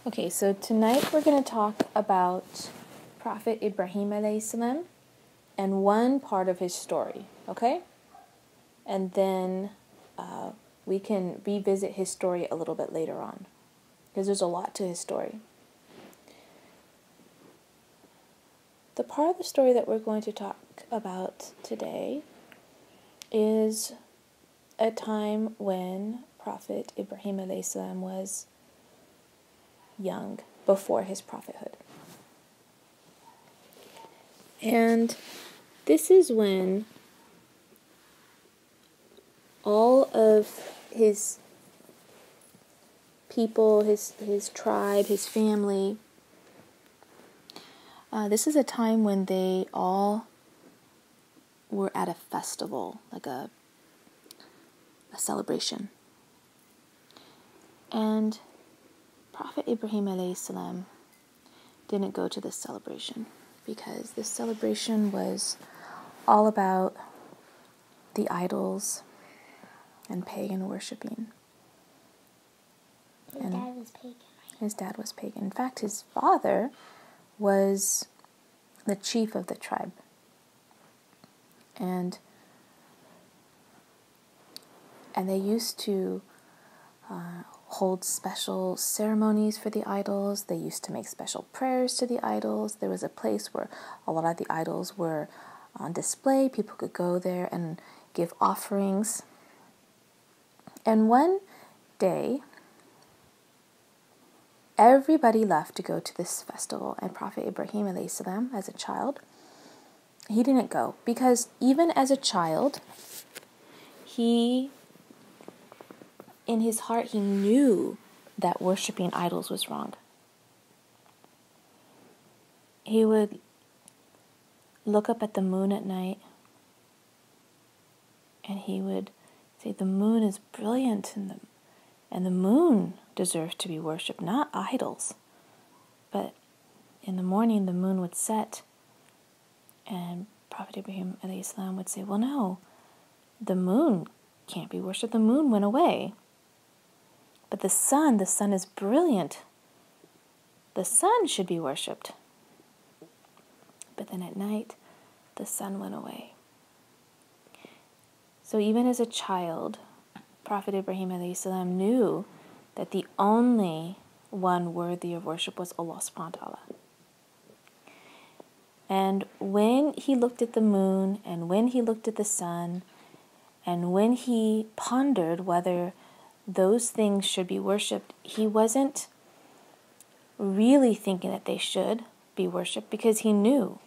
Okay, so tonight we're going to talk about Prophet Ibrahim alayhi salam and one part of his story, okay? And then we can revisit his story a little bit later on, because there's a lot to his story. The part of the story that we're going to talk about today is a time when Prophet Ibrahim alayhi salam was young, before his prophethood. And this is when all of his people, his tribe, his family, this is a time when they all were at a festival, like a celebration. And Prophet Ibrahim alayhi salam didn't go to this celebration because this celebration was all about the idols and pagan worshipping. His dad was pagan, right? His dad was pagan. In fact, his father was the chief of the tribe. And they used to hold special ceremonies for the idols. They used to make special prayers to the idols. There was a place where a lot of the idols were on display. People could go there and give offerings. And one day, everybody left to go to this festival, and Prophet Ibrahim alayhi salam, as a child, he didn't go, because even as a child, in his heart, he knew that worshiping idols was wrong. He would look up at the moon at night, and he would say, the moon is brilliant, and the moon deserves to be worshipped, not idols. But in the morning, the moon would set, and Prophet Ibrahim alayhi salam would say, well, no, the moon can't be worshipped. The moon went away. But the sun is brilliant. The sun should be worshipped. But then at night, the sun went away. So even as a child, Prophet Ibrahim alayhi salam knew that the only one worthy of worship was Allah subhanahu wa ta'ala. And when he looked at the moon, and when he looked at the sun, and when he pondered whether those things should be worshipped, he wasn't really thinking that they should be worshipped, because he knew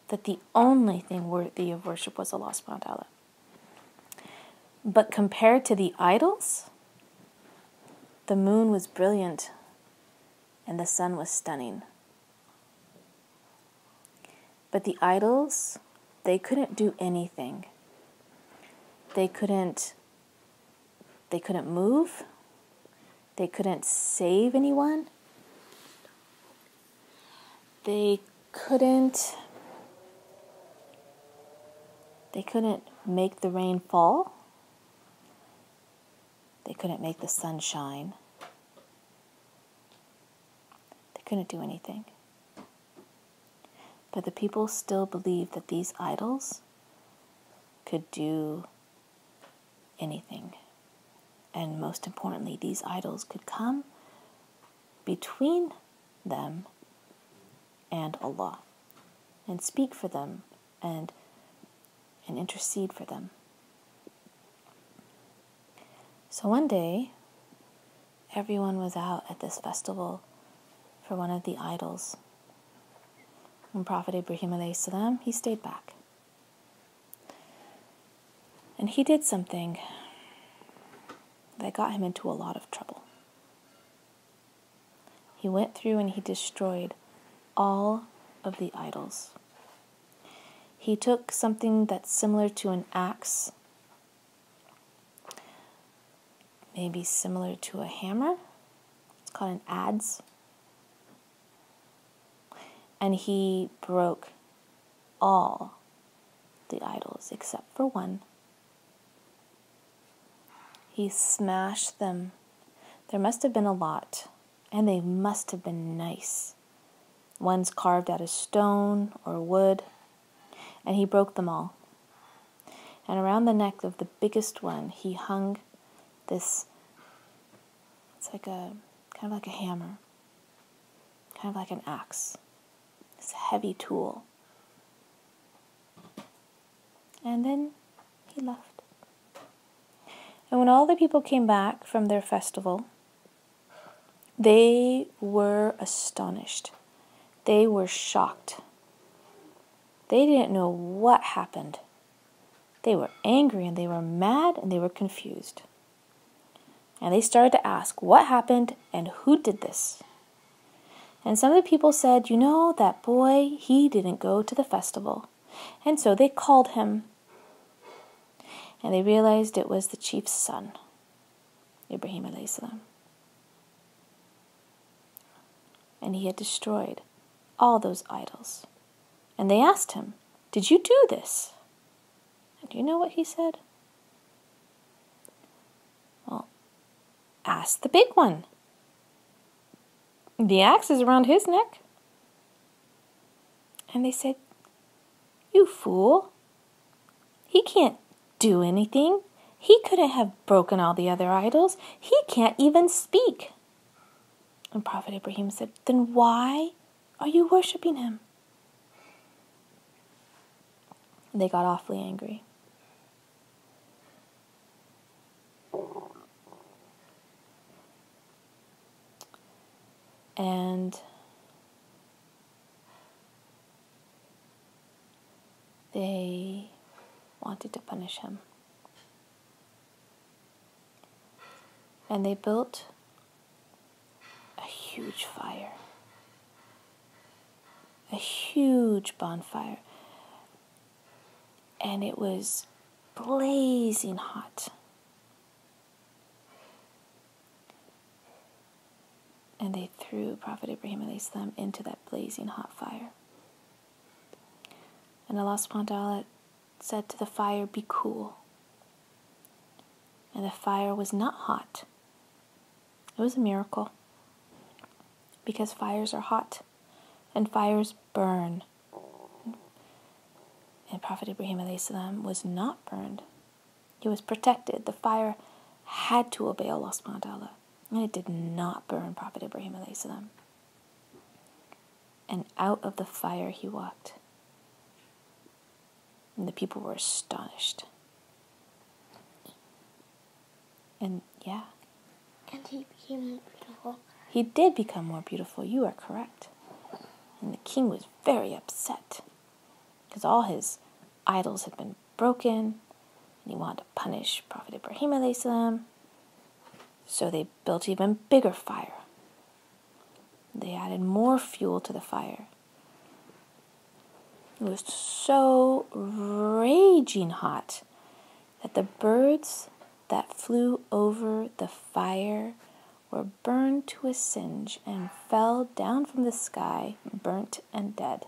that the only thing worthy of worship was Allah subhanahu wa ta'ala. But compared to the idols, the moon was brilliant and the sun was stunning. But the idols, they couldn't do anything. They couldn't move. They couldn't save anyone. They couldn't make the rain fall. They couldn't make the sun shine. They couldn't do anything. But the people still believed that these idols could do anything. And most importantly, these idols could come between them and Allah and speak for them and intercede for them. So one day, everyone was out at this festival for one of the idols. And Prophet Ibrahim alayhi salam, he stayed back. And he did something that got him into a lot of trouble. He went through and he destroyed all of the idols. He took something that's similar to an axe, maybe similar to a hammer. It's called an adze. And he broke all the idols except for one. He smashed them. There must have been a lot and they must have been nice. One's carved out of stone or wood, and he broke them all. And around the neck of the biggest one, he hung this, it's like kind of like a hammer, kind of like an axe, this heavy tool. And then he left. And when all the people came back from their festival, they were astonished. They were shocked. They didn't know what happened. They were angry and they were mad and they were confused. And they started to ask what happened and who did this. And some of the people said, you know, that boy, he didn't go to the festival. And so they called him. And they realized it was the chief's son, Ibrahim alayhi salam. And he had destroyed all those idols. And they asked him, did you do this? And do you know what he said? Well, ask the big one. The axe is around his neck. And they said, you fool. He can't do anything. He couldn't have broken all the other idols. He can't even speak. And Prophet Ibrahim said, then why are you worshipping him? And they got awfully angry. And they wanted to punish him. And they built a huge fire. A huge bonfire. And it was blazing hot. And they threw Prophet Ibrahim alayhi salam into that blazing hot fire. And Allah subhanahu wa ta'ala said to the fire, be cool. And the fire was not hot. It was a miracle. Because fires are hot. And fires burn. And Prophet Ibrahim alayhi salam was not burned. He was protected. The fire had to obey Allah subhanahu wa ta'ala. And it did not burn Prophet Ibrahim alayhi salam. And out of the fire he walked. And the people were astonished. And yeah. And he became more beautiful. He did become more beautiful. You are correct. And the king was very upset. Because all his idols had been broken. And he wanted to punish Prophet Ibrahim alayhi salam. So they built even bigger fire. They added more fuel to the fire. It was so raging hot that the birds that flew over the fire were burned to a singe and fell down from the sky, burnt and dead.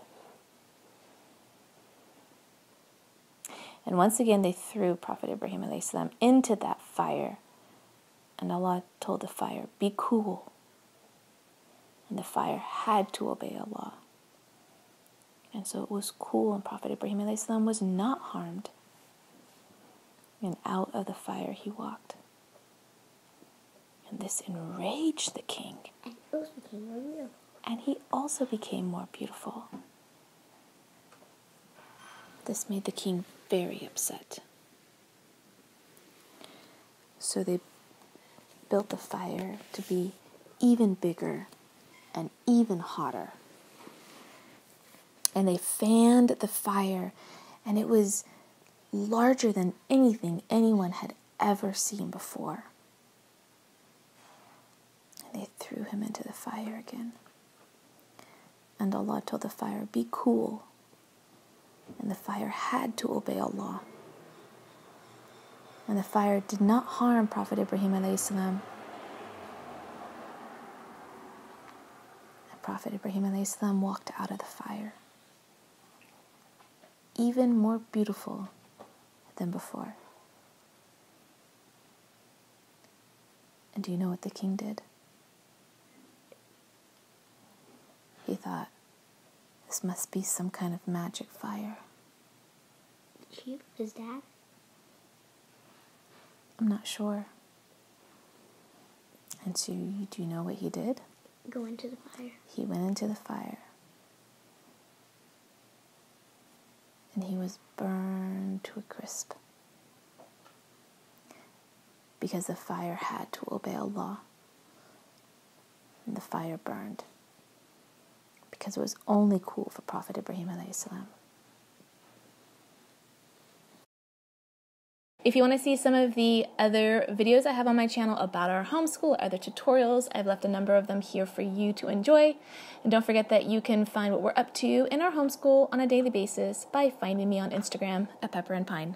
And once again they threw Prophet Ibrahim alayhi salam into that fire. And Allah told the fire, be cool. And the fire had to obey Allah. And so it was cool, and Prophet Ibrahim alayhi salam was not harmed. And out of the fire he walked. And this enraged the king. And he also became more beautiful. And he also became more beautiful. This made the king very upset. So they built the fire to be even bigger and even hotter. And they fanned the fire, and it was larger than anything anyone had ever seen before. And they threw him into the fire again. And Allah told the fire, be cool. And the fire had to obey Allah. And the fire did not harm Prophet Ibrahim alayhi salam. And Prophet Ibrahim alayhi salam walked out of the fire, even more beautiful than before. And do you know what the king did? He thought, this must be some kind of magic fire. She, his dad? I'm not sure. And so, do you know what he did? Go into the fire. He went into the fire. And he was burned to a crisp. Because the fire had to obey Allah. And the fire burned. Because it was only cool for Prophet Ibrahim alayhi salam. If you want to see some of the other videos I have on my channel about our homeschool or other tutorials, I've left a number of them here for you to enjoy. And don't forget that you can find what we're up to in our homeschool on a daily basis by finding me on Instagram at Pepper and Pine.